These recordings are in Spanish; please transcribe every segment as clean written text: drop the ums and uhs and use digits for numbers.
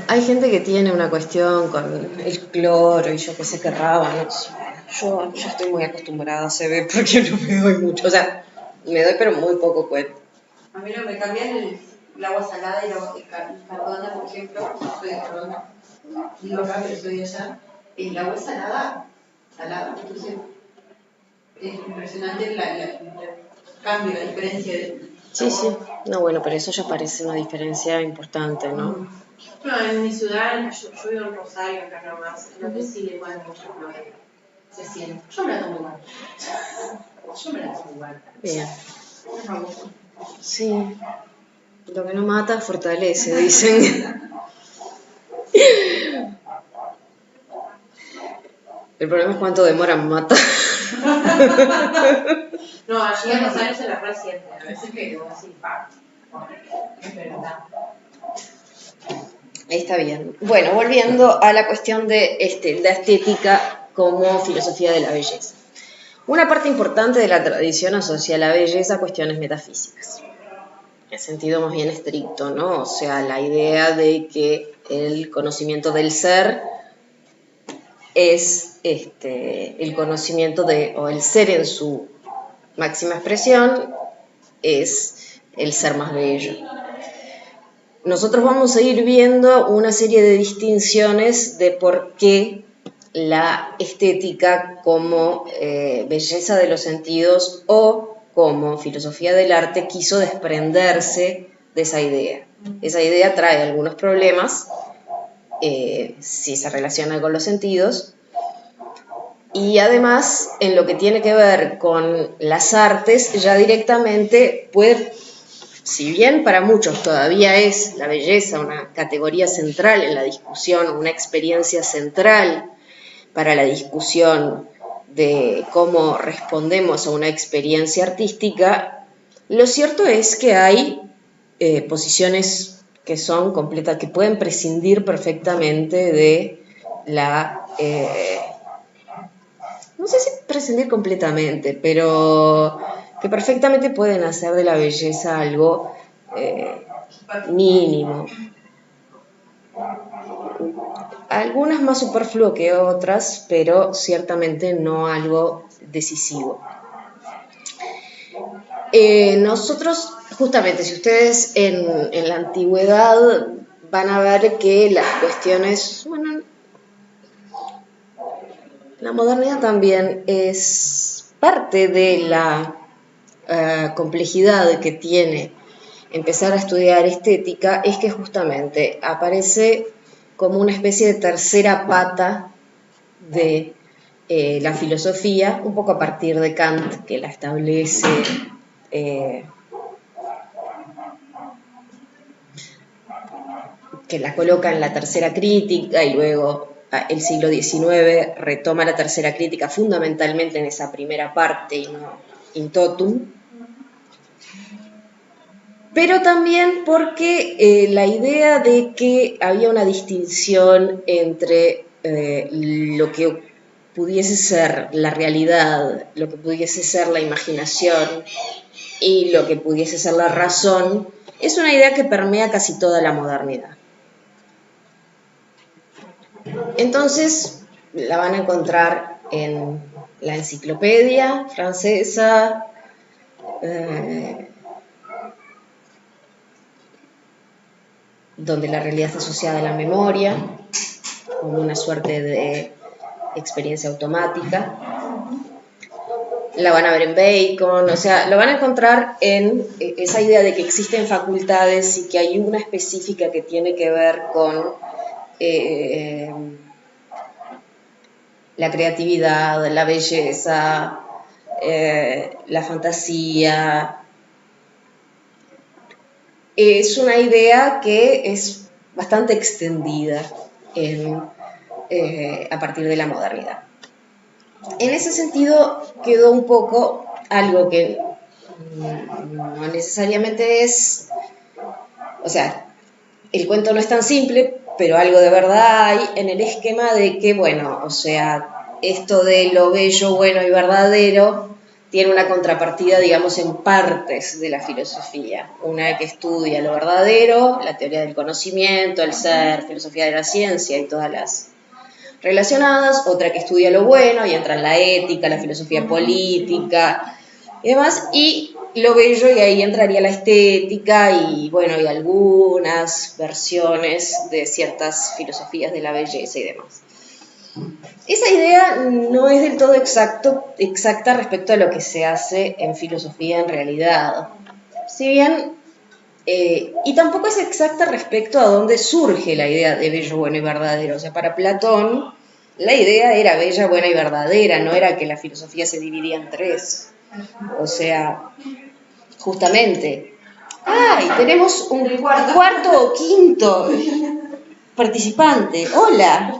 Hay gente que tiene una cuestión con el cloro y yo qué sé qué rábanos. Yo ya estoy muy acostumbrada, se ve, porque no me doy mucho. O sea, me doy pero muy poco cuenta. A mí no me cambian el agua salada y el Cardona, por ejemplo. Soy de Cardona. Digo acá, pero soy de allá. El agua es salada. Entonces, es impresionante el cambio, la diferencia de. Sí, sí. No, bueno, pero eso ya parece una diferencia importante, ¿no? No, en mi ciudad, yo vivo en Rosario, acá nomás, lo que sí, igual mucho no se siente. Yo me la tomo igual. Bien. Sí. Lo que no mata fortalece, dicen. El problema es cuánto demora en matar. No, allí en Rosario se la resiente. A veces que digo así, es verdad. Está bien. Bueno, volviendo a la cuestión de la estética como filosofía de la belleza. Una parte importante de la tradición asocia la belleza a cuestiones metafísicas, en sentido más bien estricto, ¿no? O sea, la idea de que el conocimiento del ser es el conocimiento o el ser en su máxima expresión es el ser más bello. Nosotros vamos a ir viendo una serie de distinciones de por qué la estética como belleza de los sentidos o como filosofía del arte quiso desprenderse de esa idea. Esa idea trae algunos problemas si se relaciona con los sentidos, y además en lo que tiene que ver con las artes ya directamente puede, si bien para muchos todavía es la belleza una categoría central en la discusión, una experiencia central para la discusión de cómo respondemos a una experiencia artística, lo cierto es que hay posiciones que son completas, que pueden prescindir perfectamente de la... no sé si prescindir completamente, pero que perfectamente pueden hacer de la belleza algo mínimo. Algunas más superfluo que otras, pero ciertamente no algo decisivo. Nosotros, justamente, si ustedes en la antigüedad van a ver que las cuestiones, bueno, la modernidad también es parte de la complejidad que tiene empezar a estudiar estética, es que justamente aparece como una especie de tercera pata de la filosofía, un poco a partir de Kant, que la establece que la coloca en la tercera crítica, y luego el siglo XIX retoma la tercera crítica fundamentalmente en esa primera parte y no in totum, pero también porque la idea de que había una distinción entre lo que pudiese ser la realidad, lo que pudiese ser la imaginación y lo que pudiese ser la razón, es una idea que permea casi toda la modernidad. Entonces la van a encontrar en la enciclopedia francesa, donde la realidad está asociada a la memoria, como una suerte de experiencia automática. La van a ver en Bacon, o sea, lo van a encontrar en esa idea de que existen facultades y que hay una específica que tiene que ver con la creatividad, la belleza, la fantasía. Es una idea que es bastante extendida a partir de la modernidad. En ese sentido quedó un poco algo que no necesariamente es, o sea, el cuento no es tan simple, pero algo de verdad hay en el esquema de que, bueno, o sea, esto de lo bello, bueno y verdadero tiene una contrapartida, digamos, en partes de la filosofía. Una que estudia lo verdadero, la teoría del conocimiento, el ser, filosofía de la ciencia y todas las relacionadas. Otra que estudia lo bueno y entra en la ética, la filosofía política y demás. Y lo bello, y ahí entraría la estética y, bueno, y algunas versiones de ciertas filosofías de la belleza y demás. Esa idea no es del todo exacta respecto a lo que se hace en filosofía en realidad. Si bien, y tampoco es exacta respecto a dónde surge la idea de bello, bueno y verdadero. O sea, para Platón, la idea era bella, buena y verdadera, no era que la filosofía se dividía en tres. O sea, justamente. ¡Ay! Tenemos un cuarto o quinto participante. ¡Hola!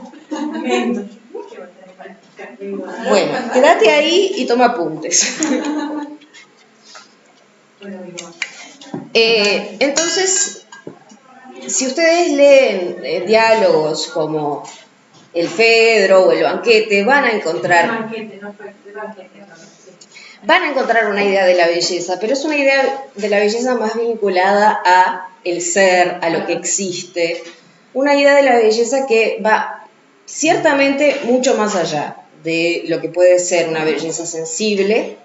Bueno, quédate ahí y toma apuntes. Entonces, si ustedes leen diálogos como el Fedro o el Banquete, van a encontrar una idea de la belleza, pero es una idea de la belleza más vinculada a el ser, a lo que existe, una idea de la belleza que va ciertamente mucho más allá de lo que puede ser una belleza sensible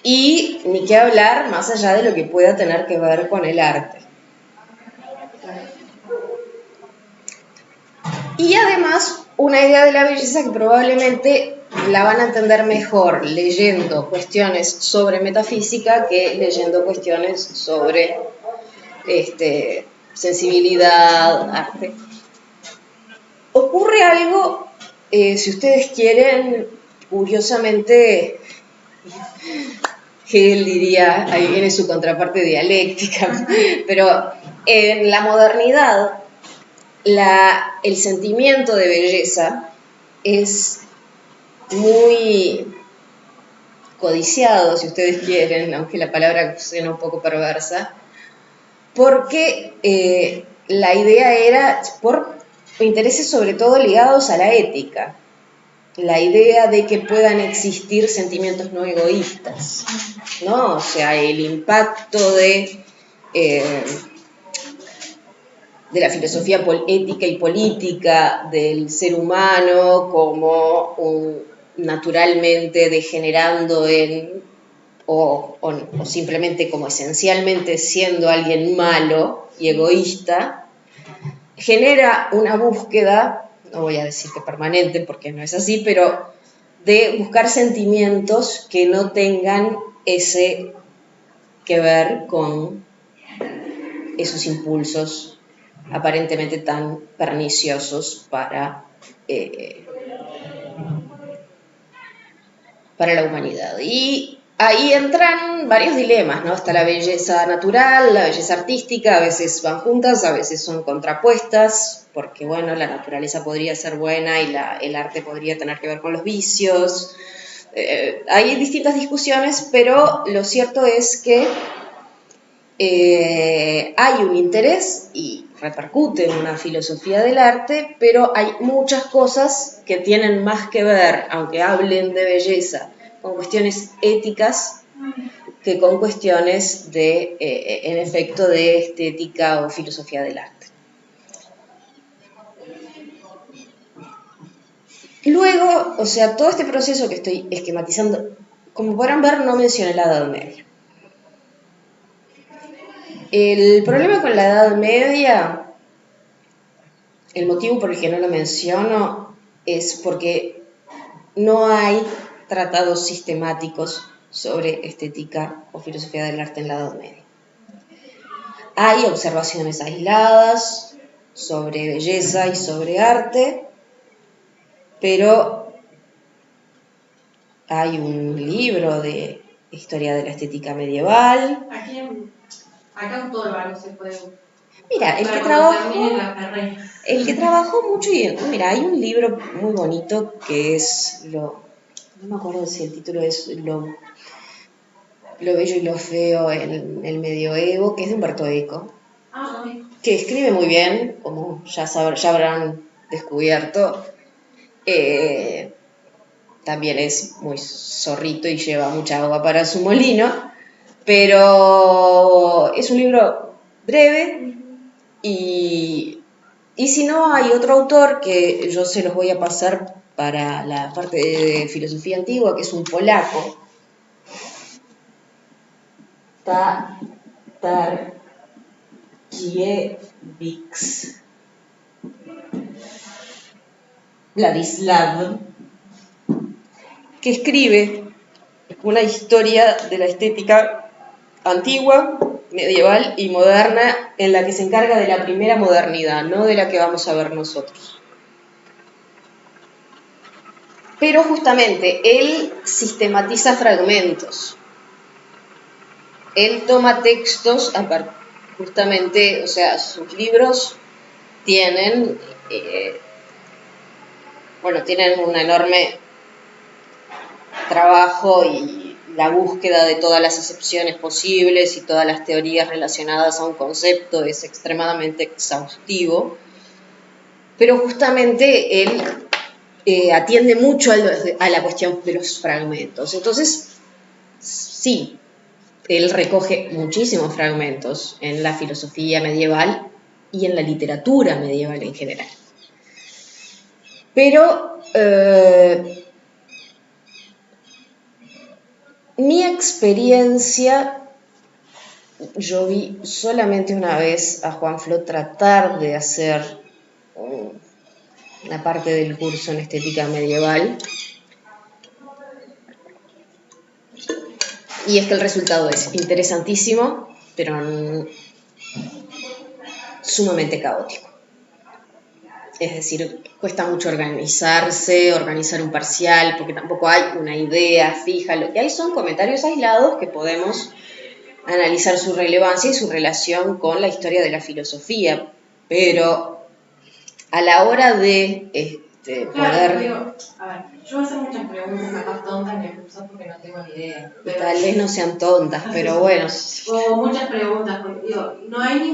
y ni qué hablar más allá de lo que pueda tener que ver con el arte. Y además una idea de la belleza que probablemente la van a entender mejor leyendo cuestiones sobre metafísica que leyendo cuestiones sobre sensibilidad, arte. Ocurre algo, si ustedes quieren, curiosamente, Hegel diría, ahí viene su contraparte dialéctica, pero en la modernidad el sentimiento de belleza es muy codiciado, si ustedes quieren, aunque la palabra suena un poco perversa, porque la idea era por intereses sobre todo ligados a la ética, la idea de que puedan existir sentimientos no egoístas, ¿no? O sea, el impacto de la filosofía ética y política del ser humano como naturalmente degenerando en, o simplemente como esencialmente siendo alguien malo y egoísta, genera una búsqueda, no voy a decir que permanente porque no es así, pero de buscar sentimientos que no tengan ese que ver con esos impulsos aparentemente tan perniciosos para la humanidad. Y ahí entran varios dilemas, ¿no? Está la belleza natural, la belleza artística, a veces van juntas, a veces son contrapuestas, porque, bueno, la naturaleza podría ser buena y el arte podría tener que ver con los vicios. Hay distintas discusiones, pero lo cierto es que hay un interés y repercute en una filosofía del arte, pero hay muchas cosas que tienen más que ver, aunque hablen de belleza, con cuestiones éticas que con cuestiones de, en efecto, de estética o filosofía del arte. Luego, o sea, todo este proceso que estoy esquematizando, como podrán ver, no mencioné la Edad Media. El problema con la Edad Media, el motivo por el que no lo menciono, es porque no hay tratados sistemáticos sobre estética o filosofía del arte en la Edad Media. Hay observaciones aisladas sobre belleza y sobre arte, pero hay un libro de historia de la estética medieval. Acá en todo el barrio se puede. Mira, el que trabajó mucho y mira, hay un libro muy bonito que es no me acuerdo si el título es lo bello y lo feo en el medioevo, que es de Humberto Eco, que escribe muy bien, como ya habrán descubierto. también es muy zorrito y lleva mucha agua para su molino, pero es un libro breve y si no, hay otro autor que yo se los voy a pasar para la parte de filosofía antigua, que es un polaco, Tatarkiewicz, Vladislav, que escribe una historia de la estética antigua, medieval y moderna, en la que se encarga de la primera modernidad, no de la que vamos a ver nosotros. Pero justamente él sistematiza fragmentos. Él toma textos, justamente, o sea, sus libros tienen, tienen un enorme trabajo y la búsqueda de todas las acepciones posibles y todas las teorías relacionadas a un concepto es extremadamente exhaustivo, pero justamente él atiende mucho a la cuestión de los fragmentos. Entonces, sí, él recoge muchísimos fragmentos en la filosofía medieval y en la literatura medieval en general. Pero mi experiencia, yo vi solamente una vez a Juan Flo tratar de hacer una parte del curso en estética medieval, y es que el resultado es interesantísimo, pero sumamente caótico. Es decir, cuesta mucho organizar un parcial, porque tampoco hay una idea fija. Lo que hay son comentarios aislados que podemos analizar su relevancia y su relación con la historia de la filosofía, pero a la hora de poder... Digo, a ver, yo voy a hacer muchas preguntas capaz tontas en el curso porque no tengo ni idea. Pero tal vez no sean tontas, pero bueno. O muchas preguntas, porque digo, no hay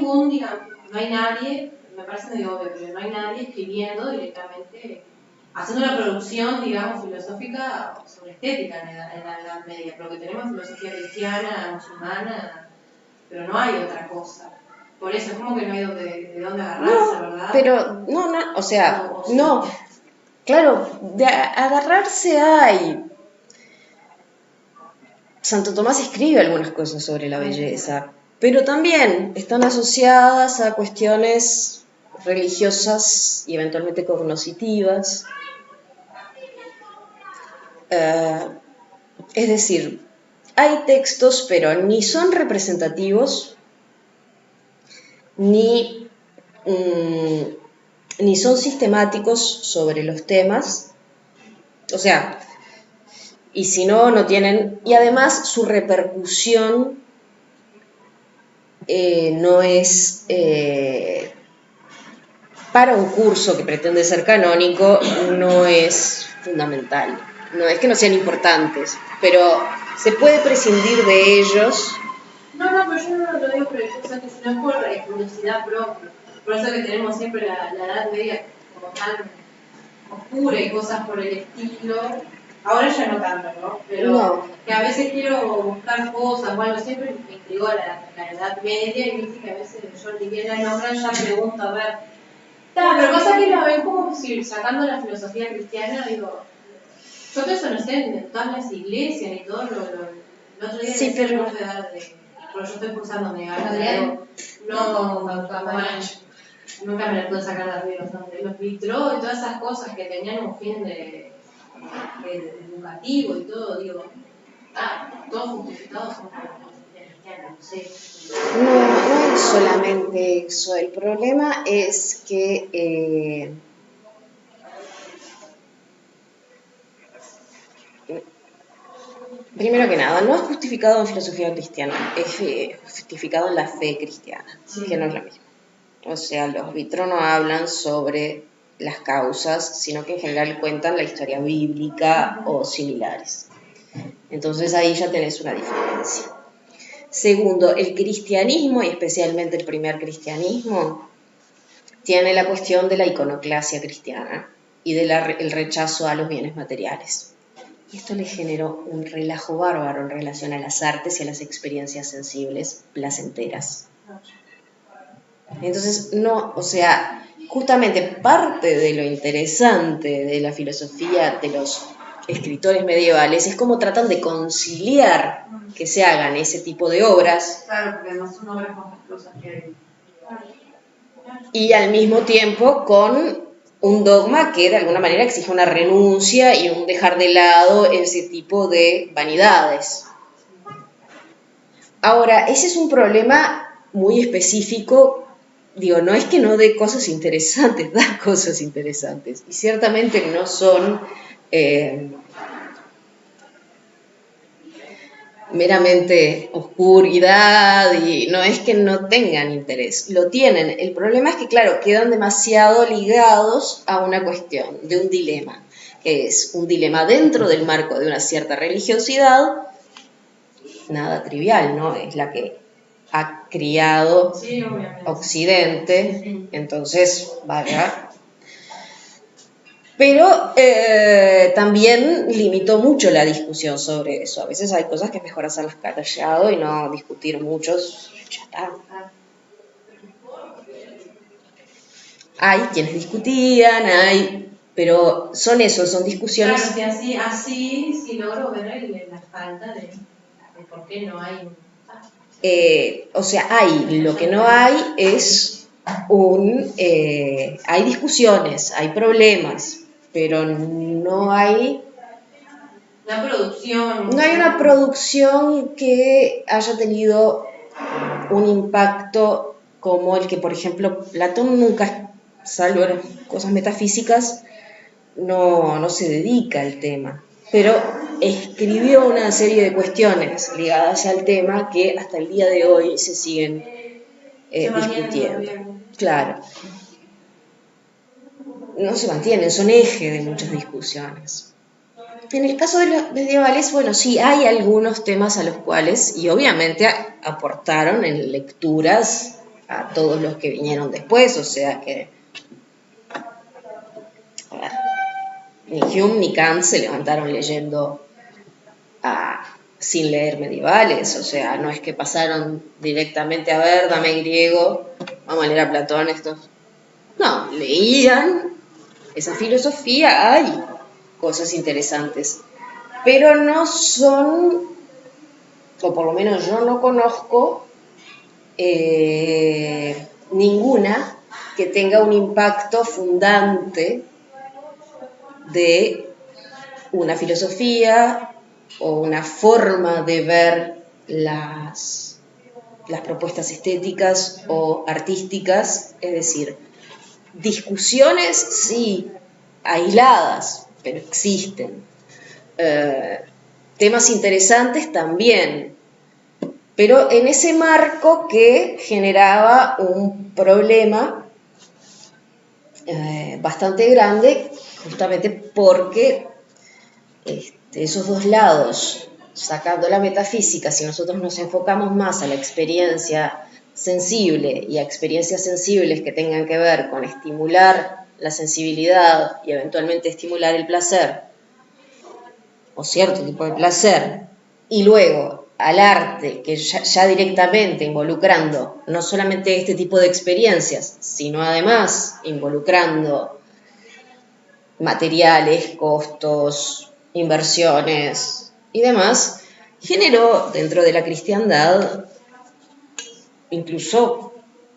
nadie, me parece medio obvio, pero no hay nadie escribiendo directamente, haciendo una producción, digamos, filosófica sobre estética en la Edad Media, porque tenemos filosofía cristiana, musulmana, pero no hay otra cosa. Por eso es como que no hay de dónde agarrarse, ¿verdad? Pero no. Claro, de agarrarse hay. Santo Tomás escribe algunas cosas sobre la belleza, pero también están asociadas a cuestiones religiosas y eventualmente cognoscitivas. Es decir, hay textos, pero ni son representativos, ni son sistemáticos sobre los temas, o sea, y si no tienen, y además su repercusión no es, para un curso que pretende ser canónico, no es fundamental. No es que no sean importantes, pero se puede prescindir de ellos. No, pero yo no lo digo por el curso, que sino por curiosidad propia. Por eso que tenemos siempre la Edad Media como tan oscura y cosas por el estilo. Ahora ya no tanto, ¿no? Pero que a veces quiero buscar cosas, bueno, siempre me intrigó la Edad Media y viste que a veces yo ni bien la nombran ya pregunto, a ver. Pero pasa que la ven como si sacando la filosofía cristiana, digo, yo todo eso no sé, en todas las iglesias y todo, el otro día sí, pero yo estoy cursando medieval, nunca me la puedo sacar de arriba, los vitró y todas esas cosas que tenían un fin de educativo y todo, digo, todos justificados son por la filosofía cristiana, no sé. No es solamente eso, el problema es que primero que nada, no es justificado en filosofía cristiana, es justificado en la fe cristiana, que no es lo mismo. O sea, los Vitro no hablan sobre las causas, sino que en general cuentan la historia bíblica o similares. Entonces ahí ya tenés una diferencia. Segundo, el cristianismo, y especialmente el primer cristianismo, tiene la cuestión de la iconoclasia cristiana y del rechazo a los bienes materiales. Y esto le generó un relajo bárbaro en relación a las artes y a las experiencias sensibles placenteras. Entonces, no, o sea, justamente parte de lo interesante de la filosofía de los escritores medievales es cómo tratan de conciliar que se hagan ese tipo de obras. Claro, porque no son obras monstruosas que hay. Y al mismo tiempo con un dogma que de alguna manera exige una renuncia y un dejar de lado ese tipo de vanidades. Ahora, ese es un problema muy específico. Digo, no es que no dé cosas interesantes, da cosas interesantes. Y ciertamente no son meramente oscuridad y no es que no tengan interés, lo tienen. El problema es que, claro, quedan demasiado ligados a una cuestión de un dilema, que es un dilema dentro del marco de una cierta religiosidad, nada trivial, ¿no? Es la que ha criado Occidente, entonces, vaya. Pero también limitó mucho la discusión sobre eso. A veces hay cosas que es mejor hacerlas callado y no discutir muchos. Ya está. Hay quienes discutían, pero son eso, son discusiones. Claro, que así sí logro ver la falta de por qué no hay. O sea, lo que no hay es hay discusiones, hay problemas, pero no hay una producción que haya tenido un impacto como el que, por ejemplo, Platón nunca, salvo en cosas metafísicas, no se dedica al tema, pero escribió una serie de cuestiones ligadas al tema que hasta el día de hoy se siguen discutiendo. Claro. No se mantienen, son eje de muchas discusiones. En el caso de los medievales, bueno, sí, hay algunos temas a los cuales, y obviamente aportaron en lecturas a todos los que vinieron después, o sea que ni Hume ni Kant se levantaron leyendo sin leer medievales, o sea, no es que pasaron directamente a ver, dame griego, vamos a leer a Platón, no, leían esa filosofía, hay cosas interesantes, pero no son, o por lo menos yo no conozco ninguna que tenga un impacto fundante de una filosofía o una forma de ver las propuestas estéticas o artísticas, es decir, discusiones sí, aisladas, pero existen. Temas interesantes también, pero en ese marco que generaba un problema bastante grande, justamente porque esos dos lados, sacando la metafísica, si nosotros nos enfocamos más a la experiencia sensible y a experiencias sensibles que tengan que ver con estimular la sensibilidad y eventualmente estimular el placer, o cierto tipo de placer, y luego al arte, que ya directamente involucrando no solamente este tipo de experiencias, sino además involucrando materiales, costos, inversiones y demás, generó dentro de la cristiandad incluso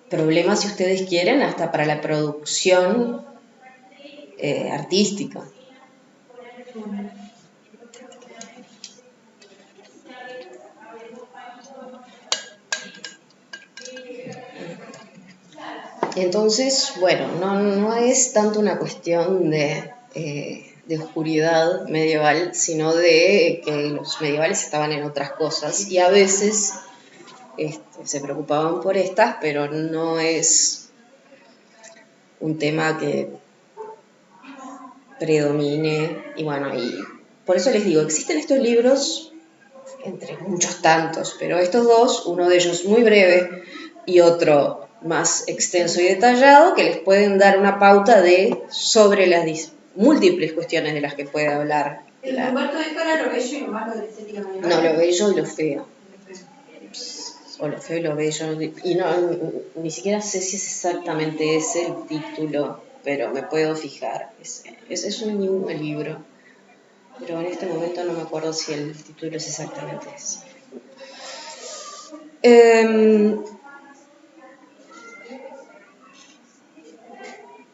problemas, si ustedes quieren, hasta para la producción artística. Entonces, bueno, no es tanto una cuestión de oscuridad medieval, sino de que los medievales estaban en otras cosas y a veces se preocupaban por estas, pero no es un tema que predomine. Y bueno, y por eso les digo, existen estos libros, entre muchos tantos, pero estos dos, uno de ellos muy breve y otro más extenso y detallado, que les pueden dar una pauta sobre las múltiples cuestiones de las que puede hablar Humberto Eco era lo bello y lo malo de la estética medieval. No, lo bello y lo feo. O lo feo y lo bello. Y no, ni siquiera sé si es exactamente ese el título, pero me puedo fijar. Es un mismo libro, pero en este momento no me acuerdo si el título es exactamente ese.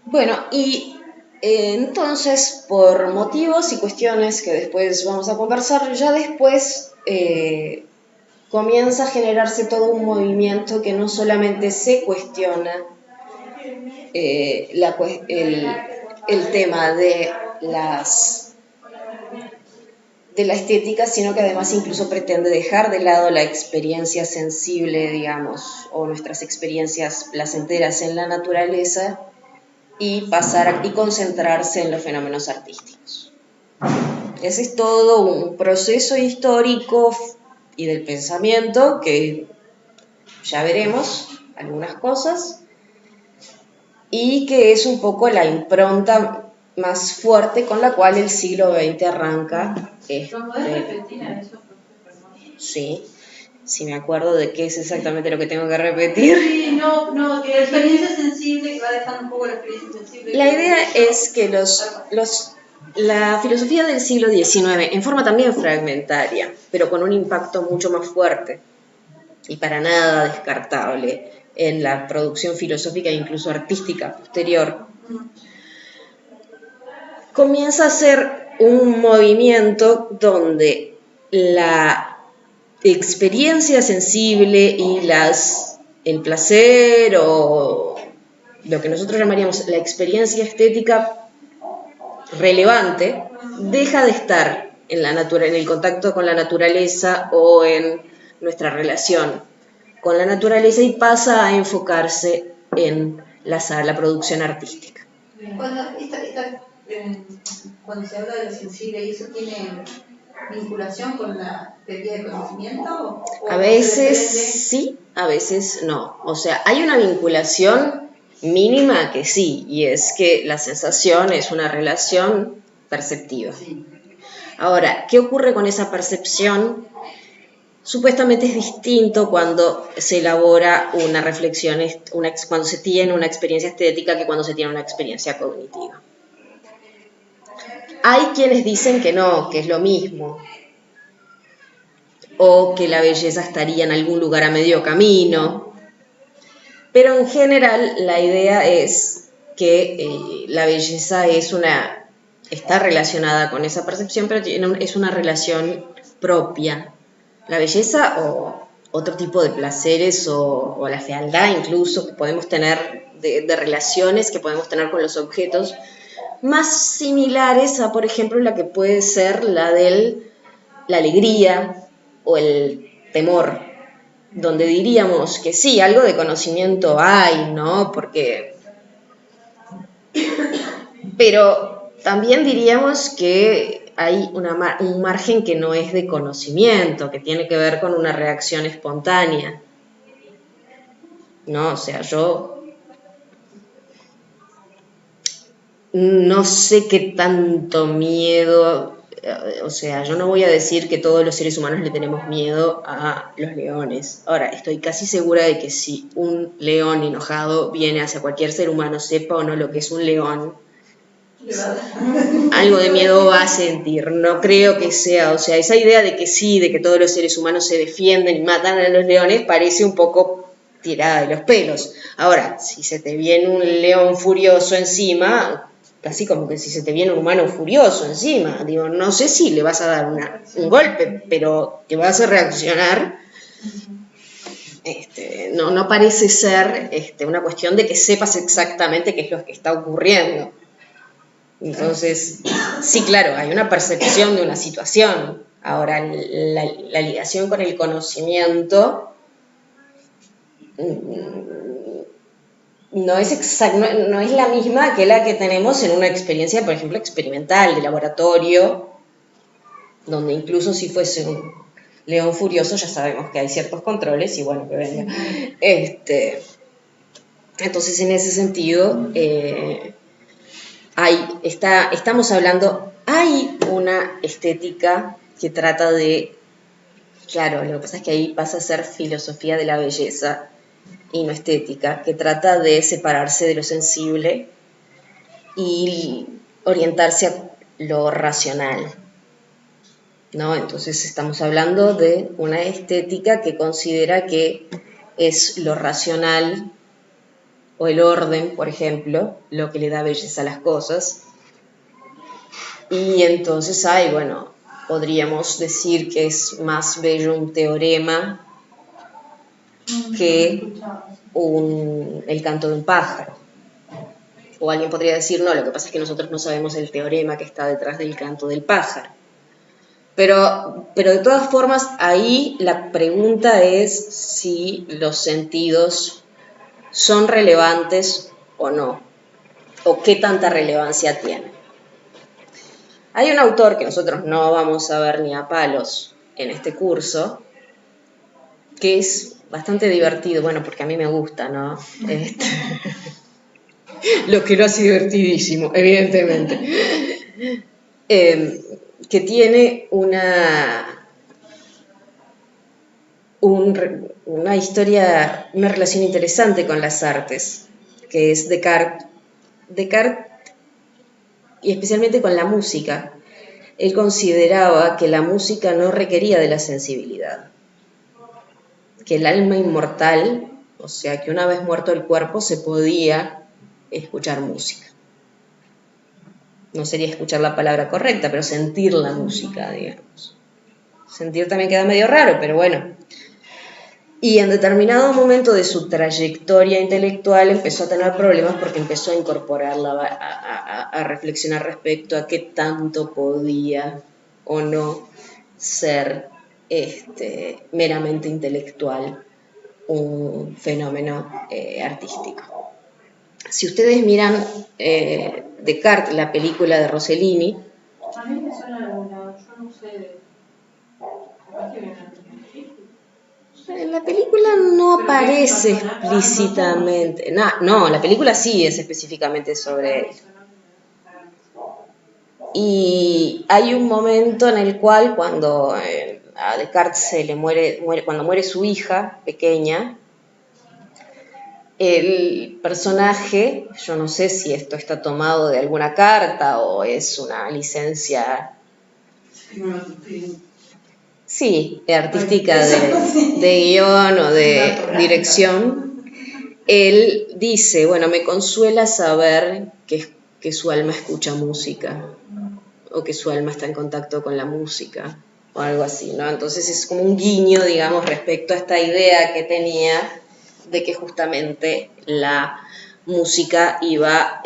Bueno, y entonces, por motivos y cuestiones que después vamos a conversar, ya después comienza a generarse todo un movimiento que no solamente se cuestiona el tema de la estética, sino que además incluso pretende dejar de lado la experiencia sensible, digamos, o nuestras experiencias placenteras en la naturaleza y concentrarse en los fenómenos artísticos. Ese es todo un proceso histórico y del pensamiento que ya veremos algunas cosas, y que es un poco la impronta más fuerte con la cual el siglo XX arranca. ¿Lo podés repetir a eso? Sí, si me acuerdo de qué es exactamente lo que tengo que repetir. Sí, no, que la experiencia sensible, que va dejando un poco la experiencia sensible. La idea es que la filosofía del siglo XIX, en forma también fragmentaria, pero con un impacto mucho más fuerte y para nada descartable en la producción filosófica e incluso artística posterior, comienza a ser un movimiento donde la experiencia sensible y el placer o lo que nosotros llamaríamos la experiencia estética relevante deja de estar en el contacto con la naturaleza o en nuestra relación con la naturaleza y pasa a enfocarse en la producción artística. Cuando se habla de lo sensible, ¿y eso tiene vinculación con la teoría de conocimiento? A veces sí, a veces no. O sea, hay una vinculación mínima que sí, y es que la sensación es una relación perceptiva. Sí. Ahora, ¿qué ocurre con esa percepción? Supuestamente es distinto cuando se elabora una reflexión, cuando se tiene una experiencia estética que cuando se tiene una experiencia cognitiva. Hay quienes dicen que no, que es lo mismo, o que la belleza estaría en algún lugar a medio camino, pero en general la idea es que la belleza está relacionada con esa percepción, pero es una relación propia. La belleza o otro tipo de placeres o la fealdad incluso que podemos tener de relaciones que podemos tener con los objetos, más similares a, por ejemplo, la que puede ser la alegría o el temor, donde diríamos que sí, algo de conocimiento hay, ¿no? Pero también diríamos que hay un margen que no es de conocimiento, que tiene que ver con una reacción espontánea, ¿no? O sea, yo no sé qué tanto miedo, o sea, yo no voy a decir que todos los seres humanos le tenemos miedo a los leones. Ahora, estoy casi segura de que si un león enojado viene hacia cualquier ser humano, sepa o no lo que es un león, algo de miedo va a sentir. No creo que sea, o sea, esa idea de que sí, de que todos los seres humanos se defienden y matan a los leones parece un poco tirada de los pelos. Ahora, si se te viene un león furioso encima, casi como que si se te viene un humano furioso encima, digo, no sé si le vas a dar un golpe, pero te vas a reaccionar. No parece ser una cuestión de que sepas exactamente qué es lo que está ocurriendo. Entonces, sí, claro, hay una percepción de una situación. Ahora, la ligación con el conocimiento no es la misma que la que tenemos en una experiencia, por ejemplo, experimental, de laboratorio, donde incluso si fuese un león furioso ya sabemos que hay ciertos controles y bueno, que venga. Entonces, en ese sentido, estamos hablando hay una estética que trata de, claro, lo que pasa es que ahí pasa a ser filosofía de la belleza y no estética, que trata de separarse de lo sensible y orientarse a lo racional, ¿no? Entonces estamos hablando de una estética que considera que es lo racional o el orden, por ejemplo, lo que le da belleza a las cosas. Y entonces bueno, podríamos decir que es más bello un teorema que el canto de un pájaro. O alguien podría decir, no, lo que pasa es que nosotros no sabemos el teorema que está detrás del canto del pájaro. Pero de todas formas, ahí la pregunta es si los sentidos son relevantes o no, o qué tanta relevancia tienen. Hay un autor que nosotros no vamos a ver ni a palos en este curso, que es bastante divertido, bueno, porque a mí me gusta, ¿no? Lo que lo hace divertidísimo, evidentemente. Que tiene una historia, una relación interesante con las artes, que es Descartes, y especialmente con la música. Él consideraba que la música no requería de la sensibilidad, que el alma inmortal, o sea, que una vez muerto el cuerpo se podía escuchar música. No sería escuchar la palabra correcta, pero sentir la música, digamos. Sentir también queda medio raro, pero bueno. Y en determinado momento de su trayectoria intelectual empezó a tener problemas porque empezó a incorporarla, a reflexionar respecto a qué tanto podía o no ser meramente intelectual un fenómeno artístico. Si ustedes miran Descartes, la película de Rossellini. A mí me suena alguna, yo no sé. En la película no aparece explícitamente. No, la película sí es específicamente sobre él. Y hay un momento en el cual cuando a Descartes cuando muere su hija pequeña, el personaje, yo no sé si esto está tomado de alguna carta o es una licencia, sí, artística de guión o de dirección. Él dice, bueno, me consuela saber que su alma escucha música o que su alma está en contacto con la música o algo así, ¿no? Entonces es como un guiño, digamos, respecto a esta idea que tenía de que justamente la música iba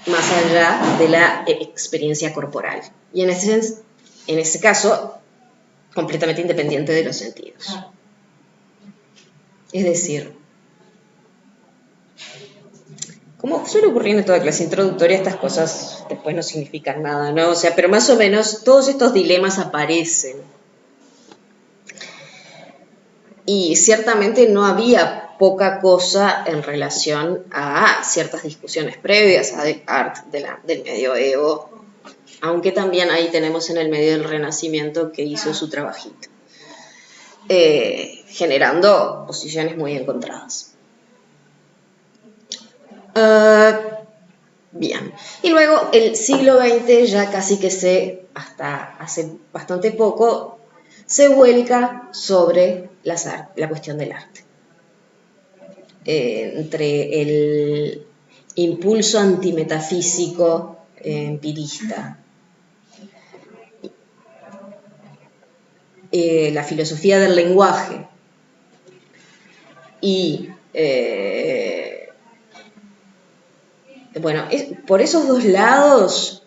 más allá de la experiencia corporal. Y en ese caso, completamente independiente de los sentidos. Es decir, como suele ocurrir en toda clase introductoria, estas cosas después no significan nada, ¿no? O sea, pero más o menos todos estos dilemas aparecen. Y ciertamente no había poca cosa en relación a ciertas discusiones previas a Descartes del medioevo, aunque también ahí tenemos en el medio del Renacimiento que hizo su trabajito, generando posiciones muy encontradas. Bien, y luego el siglo XX ya casi que hasta hace bastante poco, se vuelca sobre la cuestión del arte. Entre el impulso antimetafísico empirista, la filosofía del lenguaje y bueno, por esos dos lados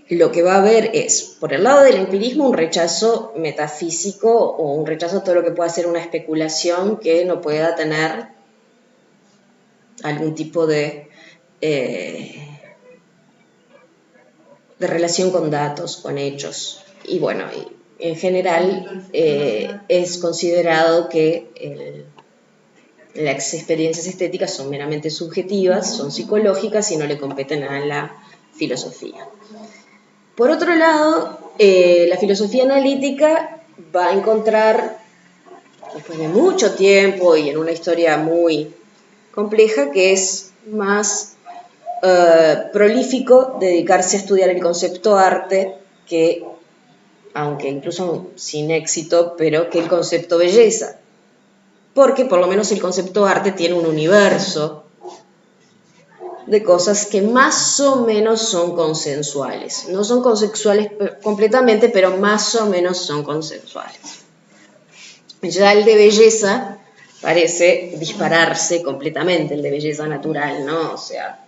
lo que va a haber es, por el lado del empirismo, un rechazo metafísico o un rechazo a todo lo que pueda ser una especulación que no pueda tener algún tipo de relación con datos, con hechos. Y bueno, en general es considerado que Las experiencias estéticas son meramente subjetivas, son psicológicas y no le competen a la filosofía. Por otro lado, la filosofía analítica va a encontrar, después de mucho tiempo y en una historia muy compleja, que es más prolífico dedicarse a estudiar el concepto arte que, aunque incluso sin éxito, pero que el concepto belleza. Porque por lo menos el concepto arte tiene un universo de cosas que más o menos son consensuales. No son consensuales completamente, pero más o menos son consensuales. Ya el de belleza parece dispararse completamente, el de belleza natural, ¿no? O sea.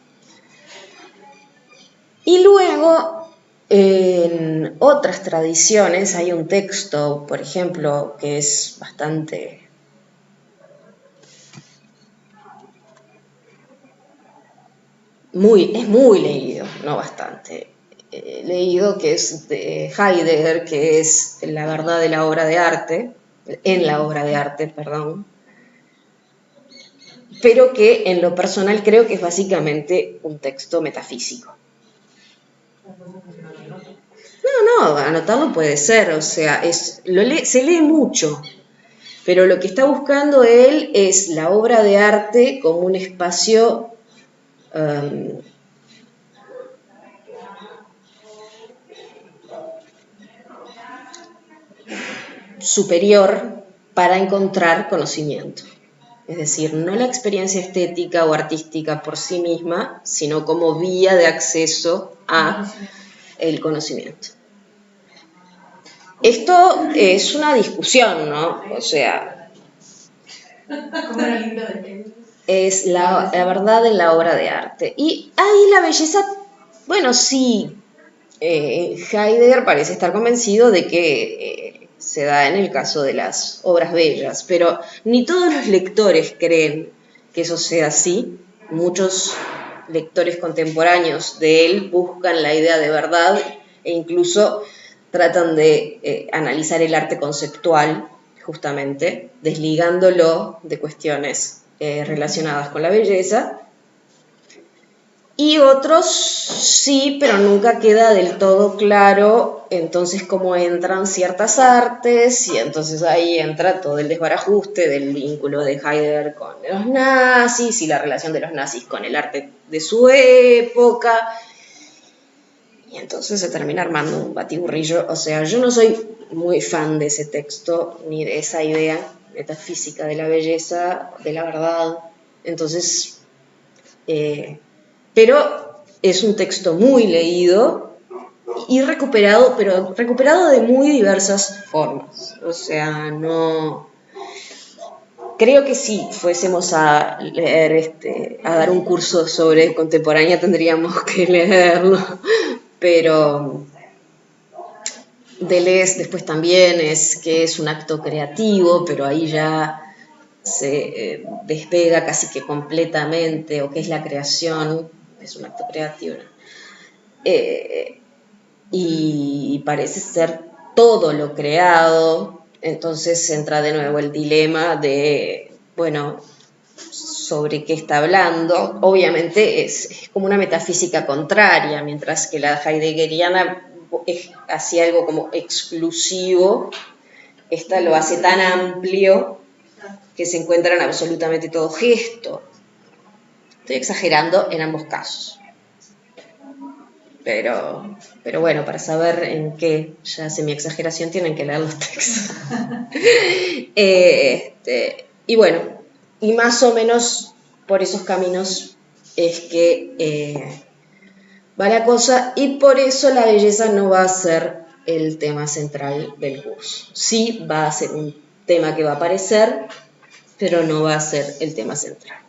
Y luego, en otras tradiciones, hay un texto, por ejemplo, que es bastante es muy leído, no bastante, leído, que es de Heidegger, que es La verdad de la obra de arte, en la obra de arte, perdón, pero que en lo personal creo que es básicamente un texto metafísico. No, anotarlo puede ser, o sea, se lee mucho, pero lo que está buscando él es la obra de arte como un espacio superior para encontrar conocimiento. Es decir, no la experiencia estética o artística por sí misma, sino como vía de acceso a el conocimiento. Esto es una discusión, ¿no? O sea, es la verdad en la obra de arte. Y ahí la belleza, bueno, sí, Heidegger parece estar convencido de que se da en el caso de las obras bellas, pero ni todos los lectores creen que eso sea así. Muchos lectores contemporáneos de él buscan la idea de verdad e incluso tratan de analizar el arte conceptual, justamente, desligándolo de cuestiones relacionadas con la belleza. Y otros sí, pero nunca queda del todo claro entonces cómo entran ciertas artes, y entonces ahí entra todo el desbarajuste del vínculo de Heidegger con los nazis y la relación de los nazis con el arte de su época, y entonces se termina armando un batiburrillo. O sea, yo no soy muy fan de ese texto ni de esa idea metafísica de la belleza, de la verdad, entonces pero es un texto muy leído y recuperado, pero recuperado de muy diversas formas. O sea, no. Creo que si fuésemos a leer, a dar un curso sobre contemporánea, tendríamos que leerlo. Pero Deleuze después también es que es un acto creativo, pero ahí ya se despega casi que completamente, o que es la creación. Es un acto creativo, y parece ser todo lo creado. Entonces entra de nuevo el dilema de, bueno, sobre qué está hablando. Obviamente es como una metafísica contraria, mientras que la heideggeriana hacía algo como exclusivo, esta lo hace tan amplio que se encuentra en absolutamente todo gesto. Estoy exagerando en ambos casos. Pero bueno, para saber en qué ya hace mi exageración tienen que leer los textos. Y bueno, y más o menos por esos caminos es que va la cosa, y por eso la belleza no va a ser el tema central del curso. Sí va a ser un tema que va a aparecer, pero no va a ser el tema central.